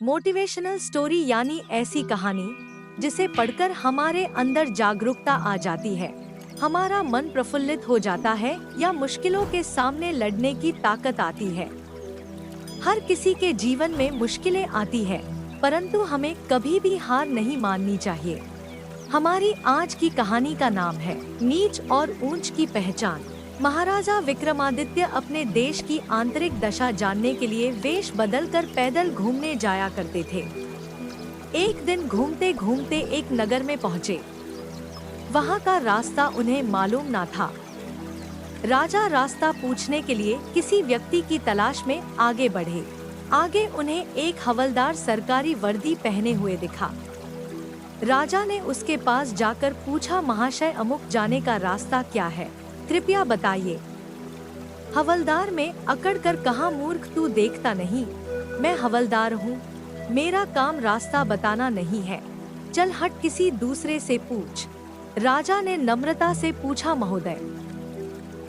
Motivational story यानी ऐसी कहानी जिसे पढ़कर हमारे अंदर जागरूकता आ जाती है, हमारा मन प्रफुल्लित हो जाता है या मुश्किलों के सामने लड़ने की ताकत आती है। हर किसी के जीवन में मुश्किलें आती है, परंतु हमें कभी भी हार नहीं माननी चाहिए। हमारी आज की कहानी का नाम है नीच और ऊंच की पहचान। महाराजा विक्रमादित्य अपने देश की आंतरिक दशा जानने के लिए वेश बदलकर पैदल घूमने जाया करते थे। एक दिन घूमते घूमते एक नगर में पहुँचे। वहाँ का रास्ता उन्हें मालूम न था। राजा रास्ता पूछने के लिए किसी व्यक्ति की तलाश में आगे बढ़े। आगे उन्हें एक हवलदार सरकारी वर्दी पहने हुए दिखा। राजा ने उसके पास जाकर पूछा, महाशय अमुक जाने का रास्ता क्या है, कृपया बताइए। हवलदार में अकड़ कर कहा, मूर्ख तू देखता नहीं, मैं हवलदार हूँ, मेरा काम रास्ता बताना नहीं है, चल हट किसी दूसरे से पूछ। राजा ने नम्रता से पूछा, महोदय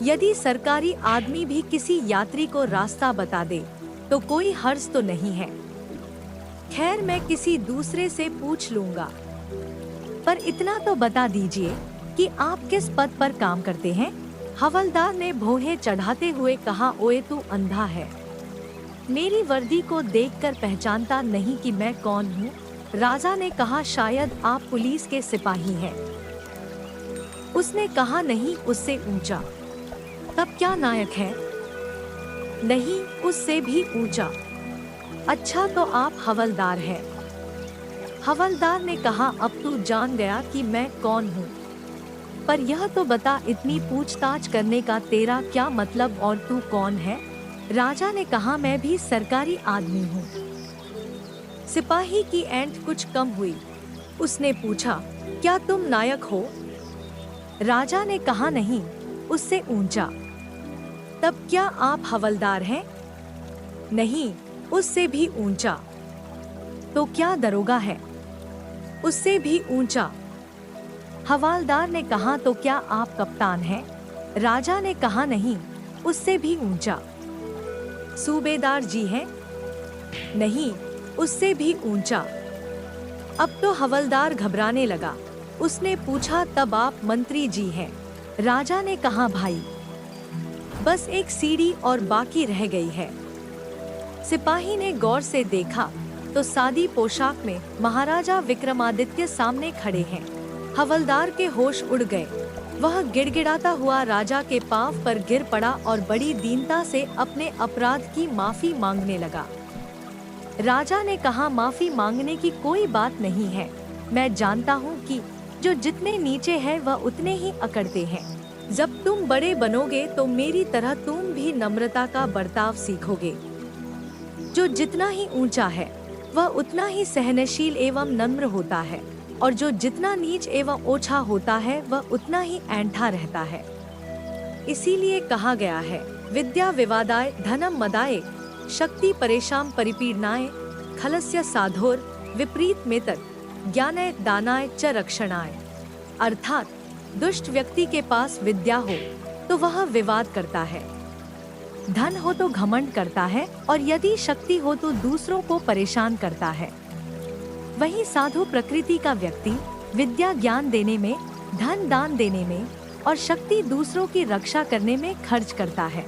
यदि सरकारी आदमी भी किसी यात्री को रास्ता बता दे तो कोई हर्ज तो नहीं है, खैर मैं किसी दूसरे से पूछ लूंगा, पर इतना तो बता दीजिए कि आप किस पद पर काम करते हैं। हवलदार ने भौहें चढ़ाते हुए कहा, ओए तू अंधा है, मेरी वर्दी को देखकर पहचानता नहीं कि मैं कौन हूँ। राजा ने कहा, शायद आप पुलिस के सिपाही हैं। उसने कहा, नहीं, उससे ऊंचा। तब क्या नायक है? नहीं, उससे भी ऊंचा। अच्छा तो आप हवलदार हैं। हवलदार ने कहा, अब तू जान गया कि मैं कौन हूँ, पर यह तो बता, इतनी पूछताछ करने का तेरा क्या मतलब और तू कौन है? राजा ने कहा, मैं भी सरकारी आदमी हूँ। सिपाही की ऐंठ कुछ कम हुई। उसने पूछा, क्या तुम नायक हो? राजा ने कहा, नहीं, उससे ऊंचा। तब क्या आप हवलदार हैं? नहीं, उससे भी ऊंचा। तो क्या दरोगा है? उससे भी ऊंचा। हवलदार ने कहा, तो क्या आप कप्तान हैं? राजा ने कहा, नहीं, उससे भी ऊंचा। सूबेदार जी हैं? नहीं, उससे भी ऊंचा। अब तो हवलदार घबराने लगा। उसने पूछा, तब आप मंत्री जी हैं? राजा ने कहा, भाई बस एक सीढ़ी और बाकी रह गई है। सिपाही ने गौर से देखा तो सादी पोशाक में महाराजा विक्रमादित्य सामने खड़े हैं। हवलदार के होश उड़ गए। वह गिड़गिड़ाता हुआ राजा के पांव पर गिर पड़ा और बड़ी दीनता से अपने अपराध की माफी मांगने लगा। राजा ने कहा, माफी मांगने की कोई बात नहीं है, मैं जानता हूँ कि जो जितने नीचे है वह उतने ही अकड़ते हैं। जब तुम बड़े बनोगे तो मेरी तरह तुम भी नम्रता का बर्ताव सीखोगे। जो जितना ही ऊंचा है वह उतना ही सहनशील एवं नम्र होता है, और जो जितना नीच एवं ओछा होता है वह उतना ही ऐंठा रहता है। इसीलिए कहा गया है, विद्या विवादाय धनम मदाय शक्ति परेशान परिपीडनाय खलस्य साधोर विपरीत मेतद ज्ञानाय दानाय च रक्षणाय। अर्थात दुष्ट व्यक्ति के पास विद्या हो तो वह विवाद करता है, धन हो तो घमंड करता है, और यदि शक्ति हो तो दूसरों को परेशान करता है। वही साधु प्रकृति का व्यक्ति विद्या ज्ञान देने में, धन दान देने में और शक्ति दूसरों की रक्षा करने में खर्च करता है।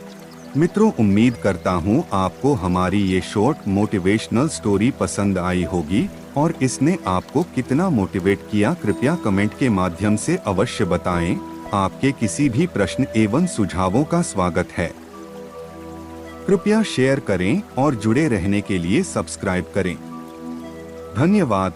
मित्रों, उम्मीद करता हूँ आपको हमारी ये शॉर्ट मोटिवेशनल स्टोरी पसंद आई होगी, और इसने आपको कितना मोटिवेट किया कृपया कमेंट के माध्यम से अवश्य बताएं। आपके किसी भी प्रश्न एवं सुझावों का स्वागत है। कृपया शेयर करें और जुड़े रहने के लिए सब्सक्राइब करें। धन्यवाद।